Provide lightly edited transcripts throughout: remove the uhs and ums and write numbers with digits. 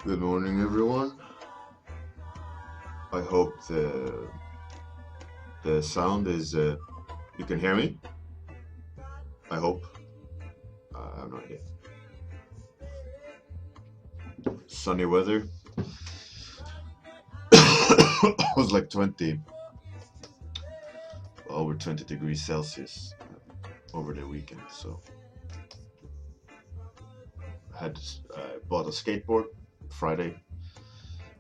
Good morning, everyone. I hope the sound is. You can hear me. I hope. I have no idea. Sunny weather. It was like 20, over 20 degrees Celsius over the weekend. So I bought a skateboard Friday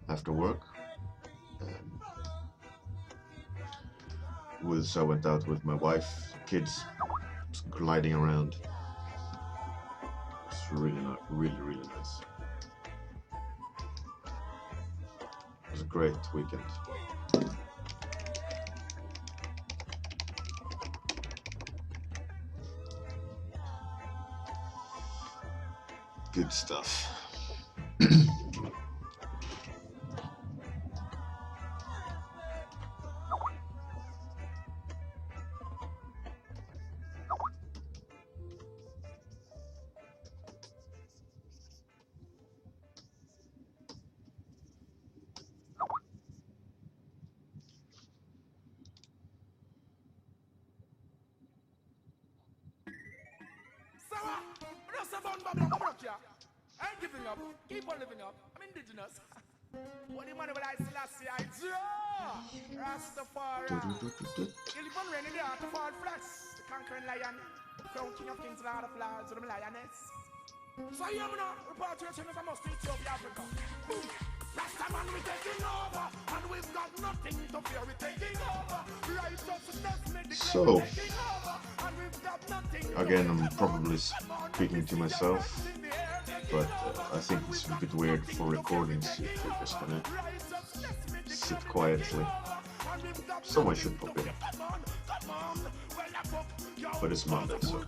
after work. And I went out with my wife, kids, gliding around. It's really nice. It was a great weekend. Good stuff. I ain't giving up. Keep on living up. I'm indigenous. What the money will I Selassie I draw? Rastafari. You live on rain in the heart of all flesh. The conquering lion. Crown king of kings, lord of lords, with the lioness. So you know, repatriation is a must to Ethiopia, Africa. Boom. Rasta man, we taking over, and we've got nothing to fear. We taking over. Righteousness, we declare So, we taking over, and we've got nothing. again, I'm probably speaking to myself, but I think it's a bit weird for recordings if we're just gonna sit quietly. Someone should pop in. But it's Monday, so. Full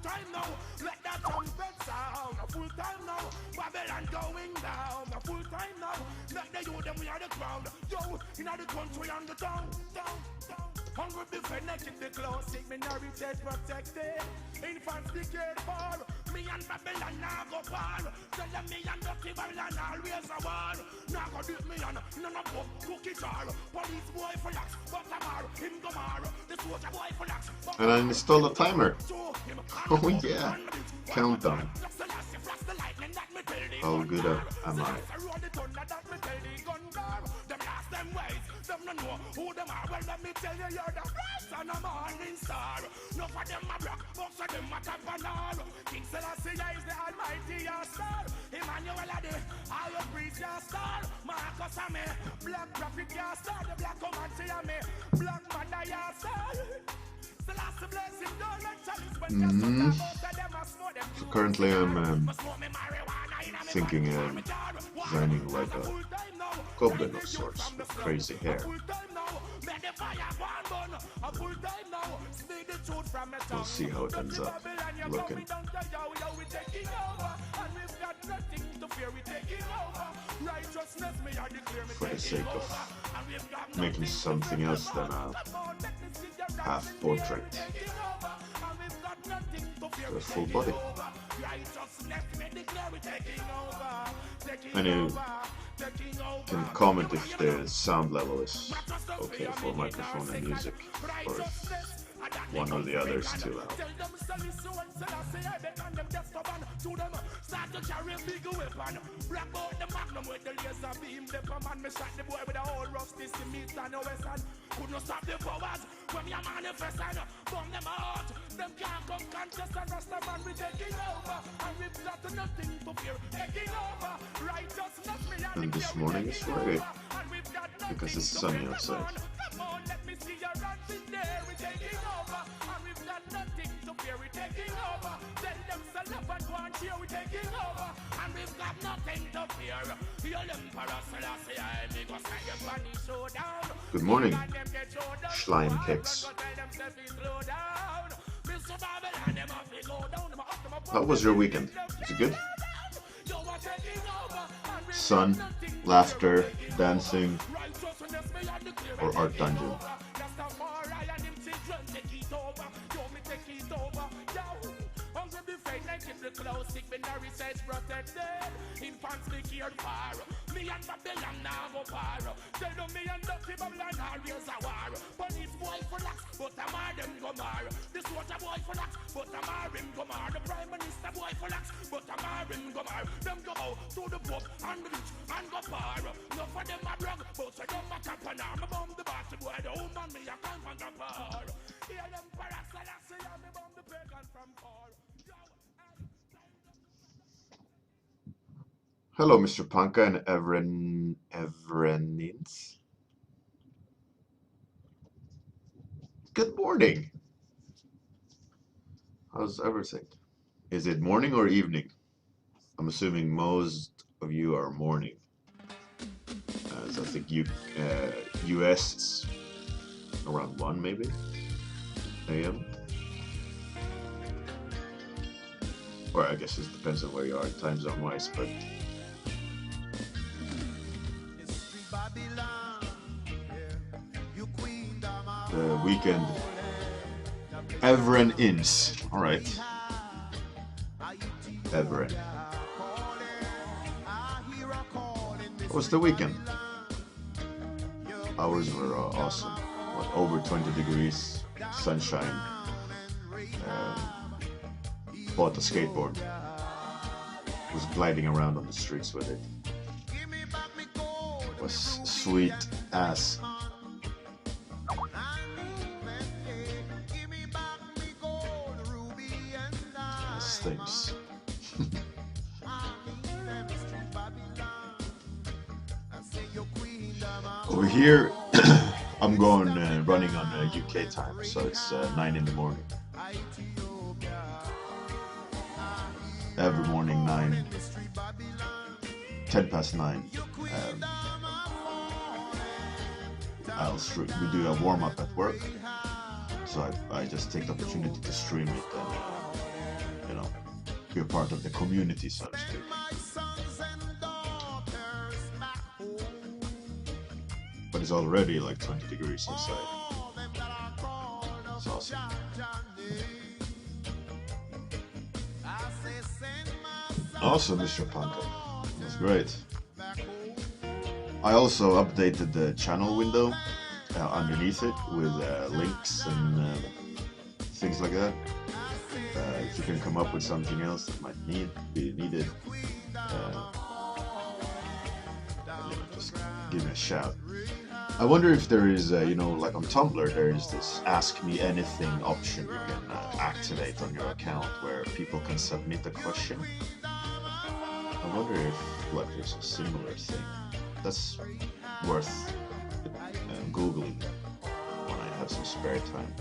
time now, Babylon going down. Full time now, let the youth them we are the crown. Yo, in the country and the town. Hungry defend keep the close, sick minorities protected. Infants decade for me and Babylon now go far. Tell them me and Dirty Babylon always a war. Now go do me and none of book cookie jar. Police boy for lax, but a bar, him go mar. The soldier boy for lax. And I installed a timer. Oh yeah, countdown. How good am I? Them no know who them are. Well, let me tell you, you're the first and a morning star. No for them a black, most of them a top and all. King Selassie is the almighty your star. Emmanuel are the higher priest your star. Marcus are me, black prophet your star. The black comanche are me, black mother your star. Selassie bless him, don't let chalice when you're so currently I'm thinking designing like a goblin of sorts with crazy hair. We'll see how it ends up looking. For the sake of making something else than a half portrait. A full body. And you can comment if the sound level is okay for microphone and music, or if one or the other is too loud. Couldn't stop the powers when you're manifesting. Bomb them out. Them can't come contest and rest the man we taking over. And we've got nothing to fear. Taking over. Righteousness me And this morning is Friday because it's sunny outside. Come on, let me see your hands in there. We're taking over. And we've got nothing to fear. We're taking over. Tell them to love and want you. We're taking over. And we've got nothing to fear. You're Emperor Selassie. I make us hang your bunny showdown. Good morning, slime cakes. How was your weekend? Was it good? Sun, laughter, dancing, or art dungeon? Me and Babylon now go far. Tell them me and Dirty Babylon always a war. Police boy for lax, but I'm all them go mar. The soldier boy for lax, but I'm all him go mar. The prime minister boy for lax, but I'm all him go mar. Them go out to the Pope and the rich and go far. No for them a brag, but for them a cap and arm. Bomb the batty boy, the woman me a come and go far. Hear them parasalassi and me bomb the pagan from far. Hello, Mr. Panka and Evrenins. Good morning. How's everything? Is it morning or evening? I'm assuming most of you are morning. As I think US it's around 1 maybe AM. Or I guess it depends on where you are time zone wise, but the weekend Evren ins. Alright. Evren. How was the weekend? Hours were awesome. What, over 20 degrees, sunshine. Bought a skateboard. Was gliding around on the streets with it. Was sweet as. Things. Over here, I'm going running on UK time, so it's 9 in the morning. Every morning, 10 past 9. We do a warm up at work, so I just take the opportunity to stream it and be a part of the community, so to speak. But it's already like 20 degrees inside. It's awesome. Awesome, Mr. Panka. That's great. I also updated the channel window underneath it with links and things like that. If you can come up with something else that might be needed, just give me a shout. I wonder if there is, like on Tumblr, there is this Ask Me Anything option you can activate on your account where people can submit a question. I wonder if there's a similar thing. That's worth Googling when I have some spare time.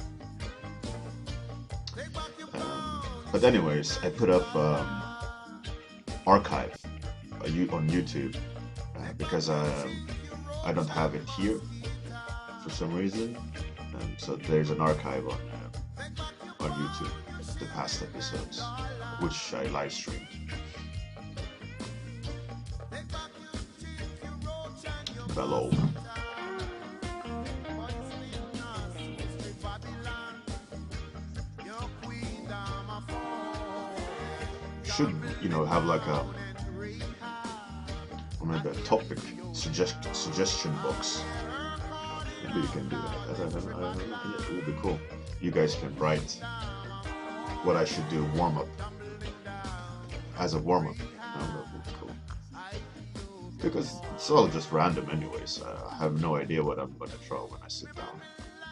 But anyways, I put up archive on YouTube because I don't have it here for some reason. So there's an archive on YouTube, the past episodes, which I live streamed. Below. Should have like maybe a topic suggestion box. Maybe you can do that. It would be cool. You guys can write what I should do warm up as a warm up. That would be cool. Because it's all just random anyways. I have no idea what I'm gonna draw when I sit down,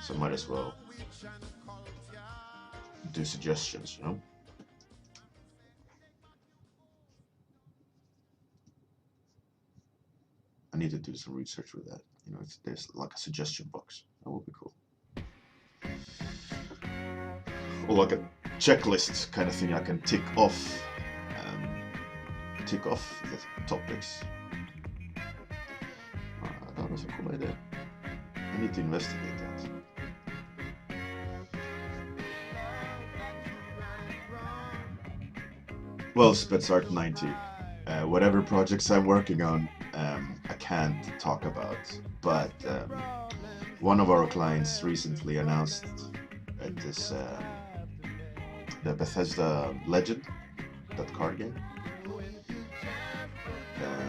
so might as well do suggestions, I need to do some research with that. There's like a suggestion box. That would be cool. Or like a checklist kind of thing I can tick off the topics. That was a cool idea. I need to investigate that. Well, Spetsart 90. Whatever projects I'm working on, I can't talk about, but one of our clients recently announced this the Bethesda Legend, that card game.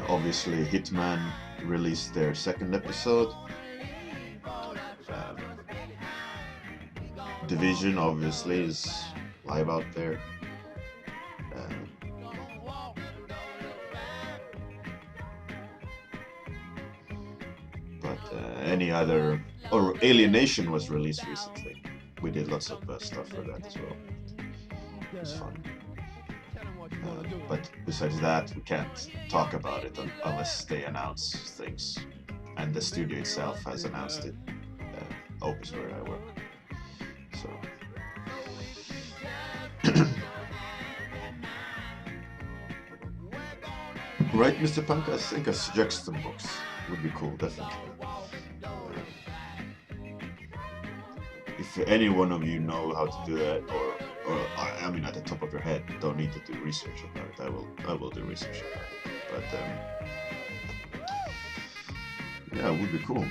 Obviously, Hitman released their second episode. Division obviously is live out there. But any other, or Alienation was released recently. We did lots of stuff for that as well. It was fun. But besides that, we can't talk about it unless they announce things. And the studio itself has announced it. Opus where I work. So. Right, Mr. Punk? I think a suggestion box would be cool, definitely. If any one of you know how to do that, or I mean, at the top of your head, don't need to do research about it. I will do research about it. But yeah, it would be cool.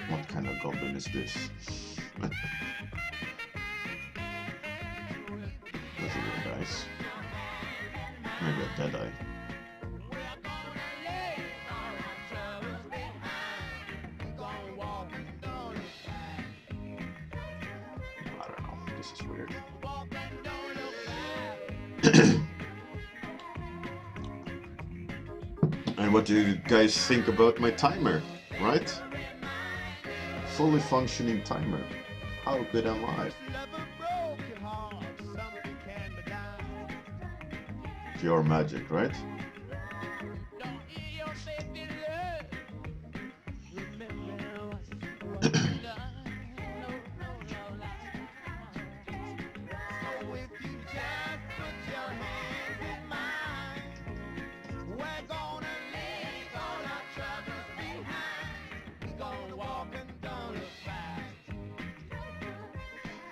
What kind of goblin is this? That's really nice. Maybe a Deadeye. I don't know. This is weird. And what do you guys think about my timer, right? Fully functioning timer. How good am I? Pure magic, right?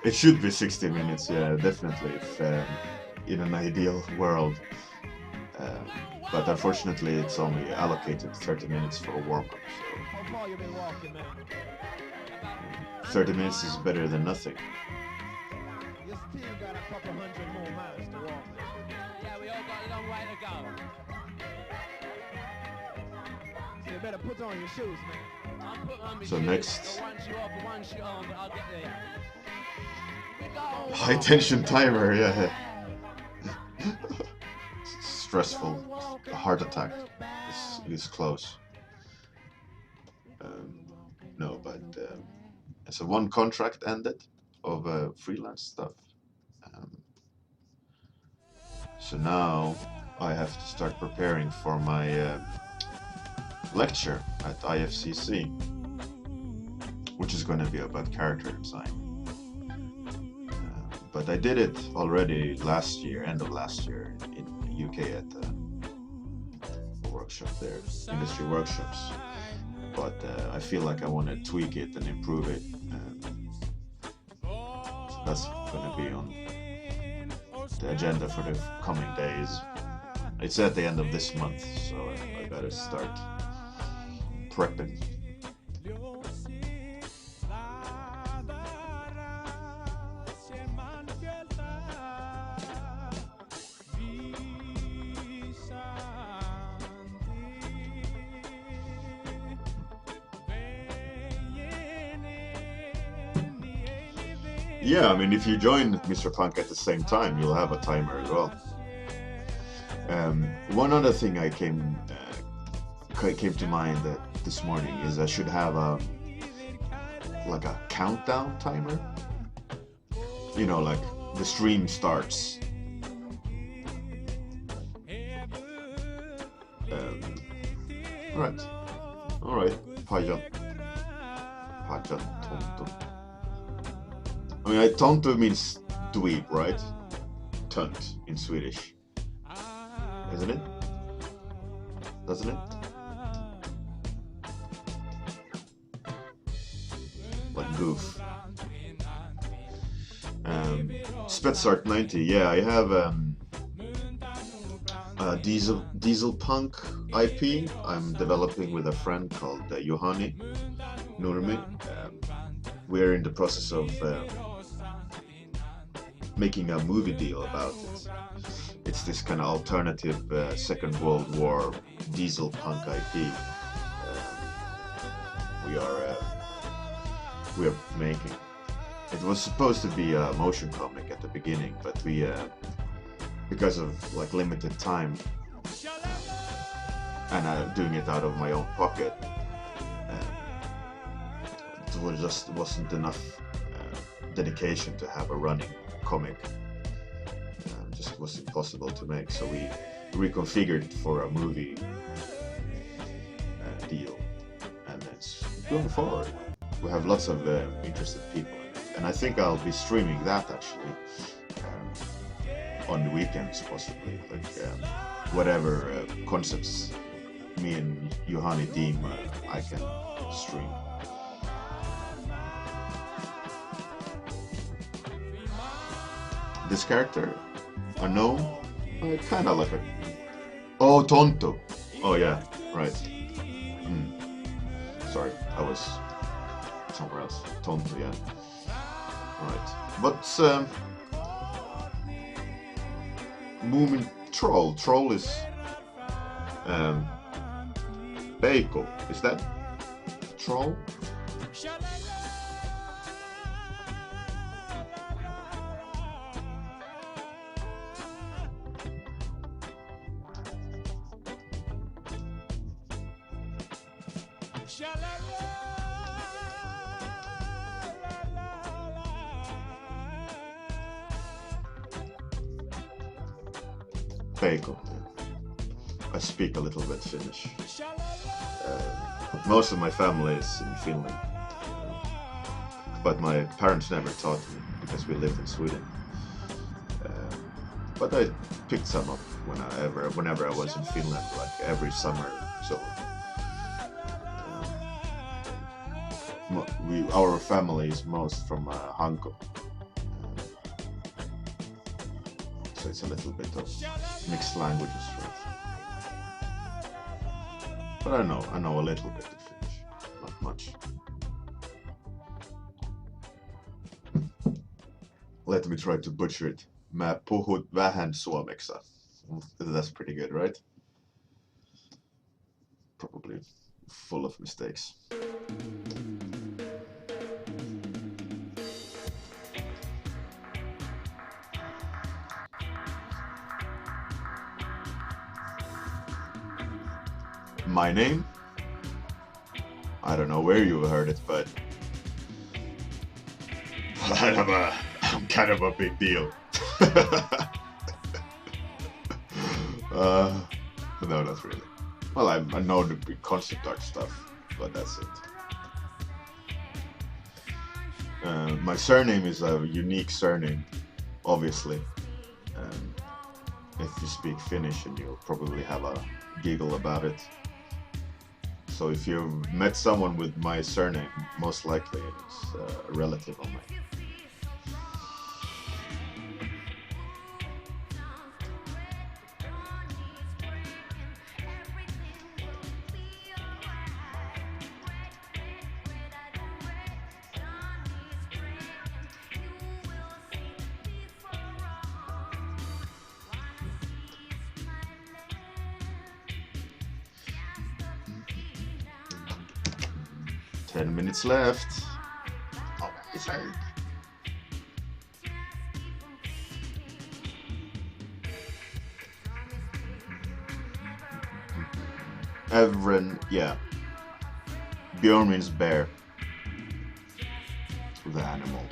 It should be 60 minutes, yeah, definitely, if in an ideal world. But unfortunately, it's only allocated 30 minutes for a warm-up. So 30 minutes is better than nothing. You still got a couple hundred more miles to walk. Yeah, we all got a long way to go. So you better put on your shoes, man. I'll put on my So shoes. next, One shoe off, one shoe on, but I'll get there. high tension timer, yeah. Stressful. A heart attack is close. No, but so one contract ended of freelance stuff. So now I have to start preparing for my lecture at IFCC, which is going to be about character design. But I did it already last year, end of last year, in the UK at the workshop there, industry workshops. But I feel like I want to tweak it and improve it. So that's going to be on the agenda for the coming days. It's at the end of this month, so I gotta start prepping. Yeah, I mean, if you join Mr. Punk at the same time, you'll have a timer as well. One other thing I came to mind this morning is I should have like a countdown timer. You know, like the stream starts. All right, Pajan Tonto. I mean, Tonto means dweeb, right? Tunt in Swedish. Isn't it? Doesn't it? Like goof. Spetsart 90, yeah, I have a Diesel Punk IP I'm developing with a friend called Johanni Nurmi. we're in the process of making a movie deal about it. It's this kind of alternative Second World War diesel punk IP. We are making. It was supposed to be a motion comic at the beginning, but we, because of like limited time, and doing it out of my own pocket, it wasn't enough dedication to have a running comic. Just wasn't possible to make, so we reconfigured for a movie deal, and it's going forward. We have lots of interested people in it, and I think I'll be streaming that actually on the weekends, possibly, like whatever concepts me and Juhani deem I can stream. This character, a gnome, kind of like a... Oh, Tonto! Oh yeah, right. Sorry, I was somewhere else. Tonto, yeah. Right. But, Moomin Troll. Troll is... Peiko. Is that... Troll? Peiko. I speak a little bit Finnish. Most of my family is in Finland, but my parents never taught me because we live in Sweden. But I picked some up whenever I was in Finland, like every summer. So our family is most from Hanko. So it's a little bit of mixed languages, right? But I know a little bit of Finnish, not much. Let me try to butcher it. Mä puhun vähän suomeksi. That's pretty good, right? Probably full of mistakes. My name? I don't know where you heard it, but I'm kind of a big deal. No, not really. Well, I know the big concept art stuff, but that's it. My surname is a unique surname, obviously. If you speak Finnish, and you'll probably have a giggle about it. So if you've met someone with my surname, most likely it's a relative of mine. Ten minutes left. Oh, it's hard. Evren, yeah. Bjorn means bear. The animal.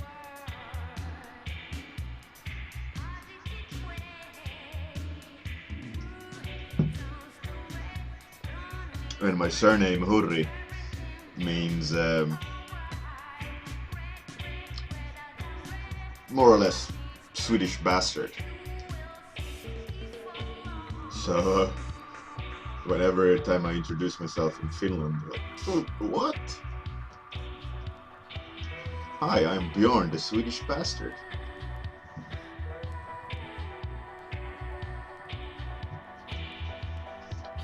And my surname, Hurri, means more or less Swedish bastard. So whenever time I introduce myself in Finland, like, what? Hi, I'm Bjorn, the Swedish bastard.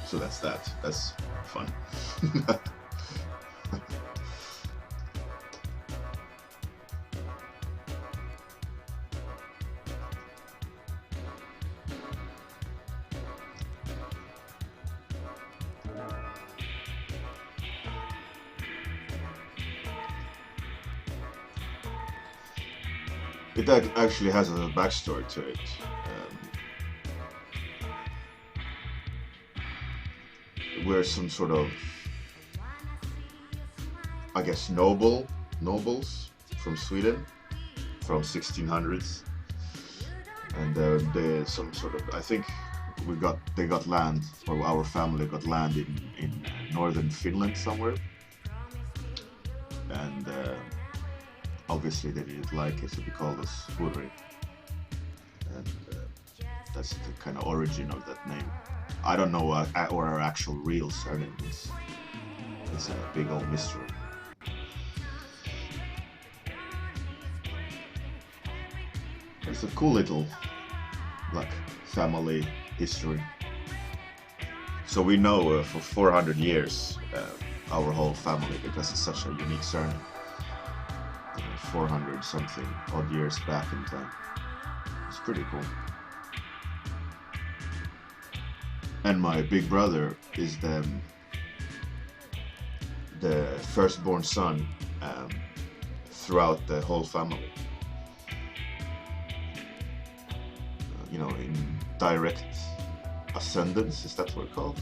So that's that. That's fun. It actually has a backstory to it. We're some sort of, I guess, nobles from Sweden, from 1600s, and they some sort of, I think they got land, or our family got land in northern Finland somewhere, and obviously they didn't like it, so they called us Hurri, and that's the kind of origin of that name. I don't know what our actual real surname is. It's a big old mystery. It's a cool little, like, family history. So we know for 400 years our whole family, because it's such a unique surname. 400 something odd years back in time. It's pretty cool. And my big brother is the firstborn son throughout the whole family. You know, in direct ascendance, is that what it's called?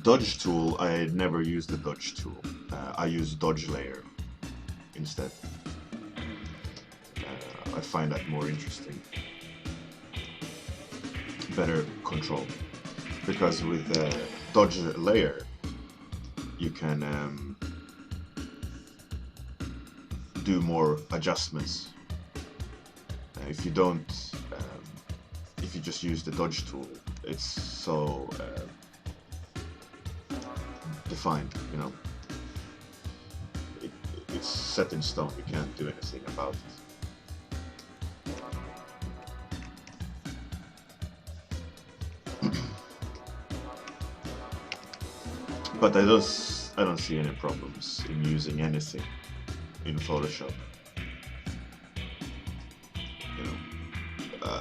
Dodge tool, I never use the dodge tool. I use dodge layer instead. I find that more interesting. Better control. Because with the dodge layer, you can do more adjustments. If you don't, if you just use the dodge tool, it's so defined, you know. It's set in stone. You can't do anything about it. But I don't see any problems in using anything in Photoshop. You know,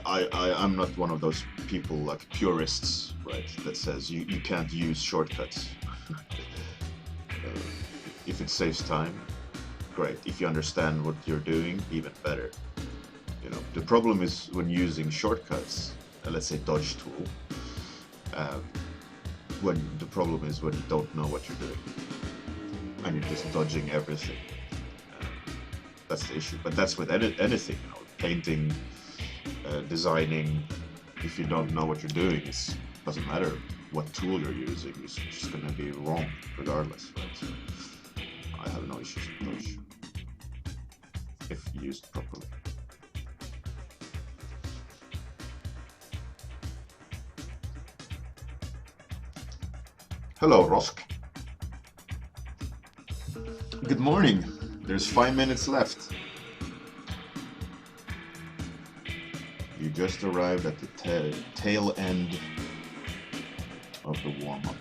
I'm not one of those people like purists, right? That says you can't use shortcuts. If it saves time, great. If you understand what you're doing, even better. You know, the problem is when using shortcuts, let's say dodge tool. When the problem is when you don't know what you're doing and you're just dodging everything. That's the issue. But that's with anything, you know, painting, designing. If you don't know what you're doing, it doesn't matter what tool you're using. It's just going to be wrong regardless, right? So I have no issues with dodge if used properly. Hello, Rosk. Good morning. There's 5 minutes left. You just arrived at the tail end of the warm-up.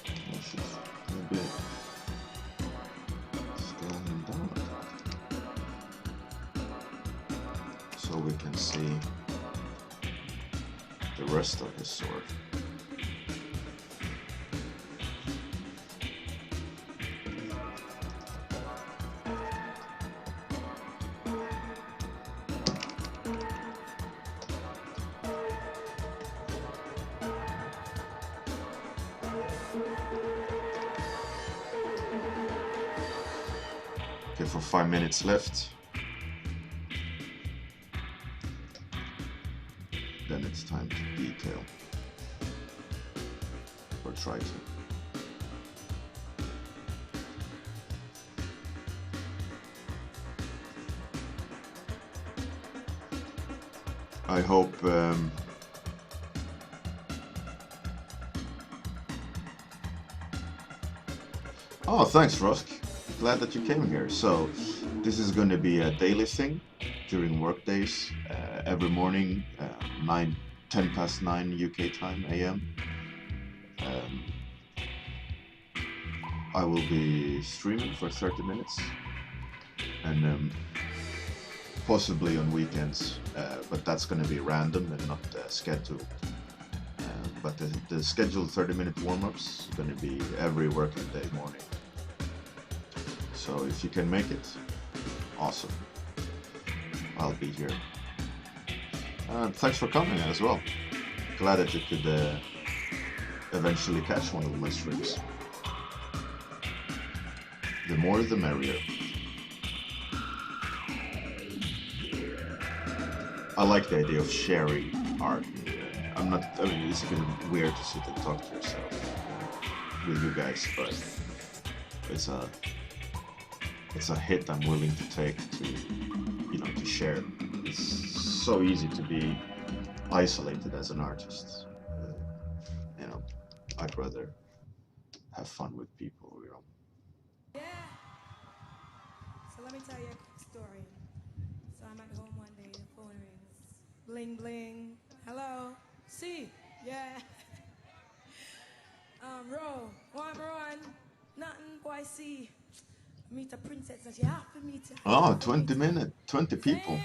I should maybe scale him down so we can see the rest of his sword. Okay, for 5 minutes left. Then it's time to detail, or try to. I hope oh, thanks, Rusk. Glad that you came here. So, this is going to be a daily thing. during work days every morning, 10 past 9 UK time AM. I will be streaming for 30 minutes, and possibly on weekends, but that's going to be random and not scheduled. But the scheduled 30-minute warm-ups are going to be every working day morning. So if you can make it, awesome. I'll be here. Thanks for coming as well. Glad that you could eventually catch one of my streams. The more the merrier. I like the idea of sharing art. I mean, it's kind of weird to sit and talk to yourself with you guys, but it's a hit I'm willing to take to share. It's so easy to be isolated as an artist. I'd rather have fun with people, Yeah. So let me tell you a quick story. So I'm at home one day, the phone rings. Bling bling. Hello. See? Yeah. Ro, want me run? Nothing, boy, see. Meet a princess and she have to meet you. Oh, 20 minutes, 20 people.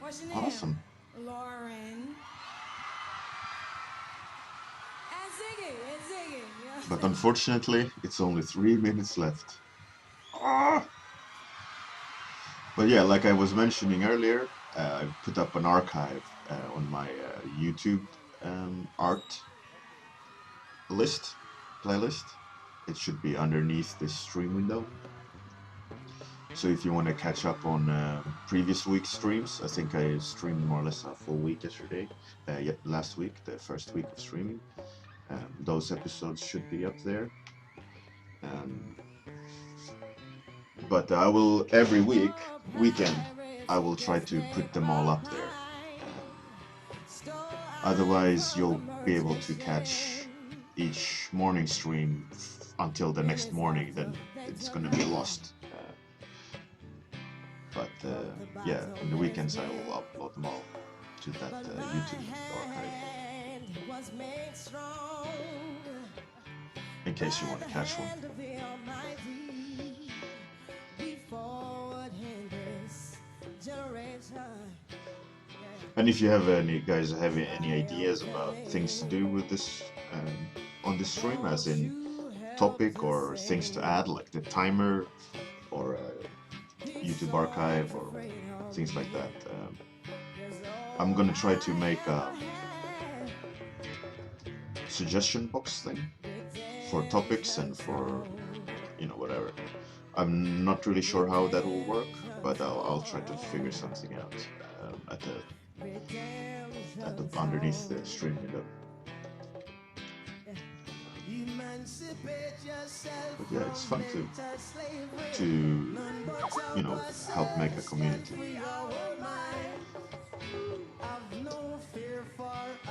What's your name? Awesome. Lauren. And Ziggy. Yeah. But unfortunately, it's only 3 minutes left. Ah! But yeah, like I was mentioning earlier, I put up an archive on my YouTube art playlist. It should be underneath this stream window. So if you want to catch up on previous week's streams, I think I streamed more or less a full week yesterday. Last week, the first week of streaming. Those episodes should be up there. But I will, every weekend, I will try to put them all up there. Otherwise, you'll be able to catch each morning stream until the next morning, then it's going to be lost. But yeah, on the weekends I will upload them all to that YouTube archive. In case you want to catch one. And if you have any ideas about things to do with this on this stream, as in topic or things to add, like the timer or YouTube archive or things like that, I'm gonna try to make a suggestion box thing for topics and for whatever. I'm not really sure how that will work, but I'll try to figure something out underneath the stream window. But yeah, it's fun to help make a community.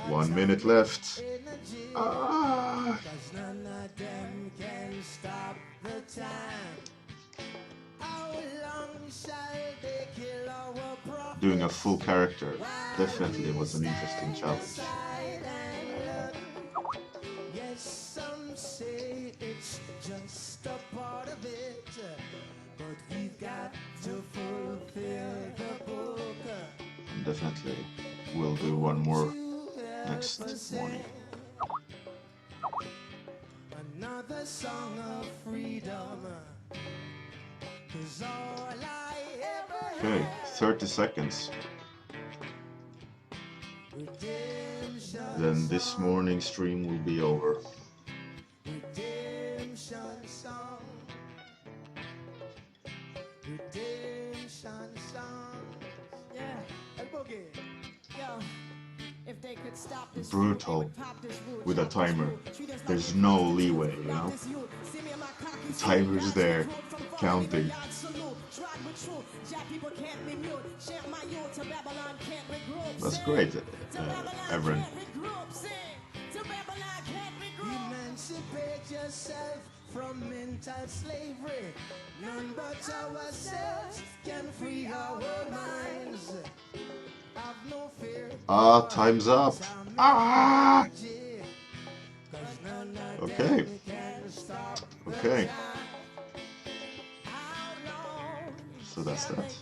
1 minute left. Doing a full character definitely was an interesting challenge. Some say it's just a part of it, but we've got to fulfill the book. Definitely we'll do one more next morning. Another song of freedom. Okay, 30 seconds. Then this morning's stream will be over. Redemption song. Redemption song. Yeah. Hey, Boogie. Yo. If they could stop this Brutal with a timer. There's no leeway, The timer's there, counting. That's great, Everin. yourself from mental slavery. None but ourselves can free our minds. Have no fear. Ah, time's up. Ah! Okay. Okay. So that's that.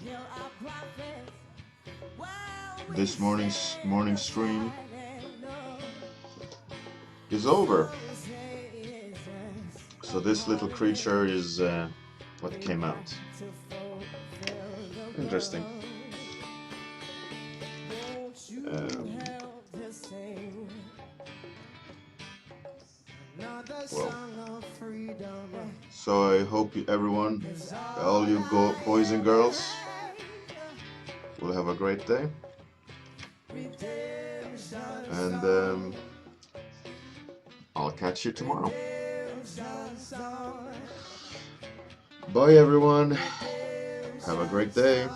This morning stream is over. So this little creature is what came out. Interesting. Well, so I hope everyone, all you boys and girls, will have a great day. And I'll catch you tomorrow. Bye everyone. Have a great day.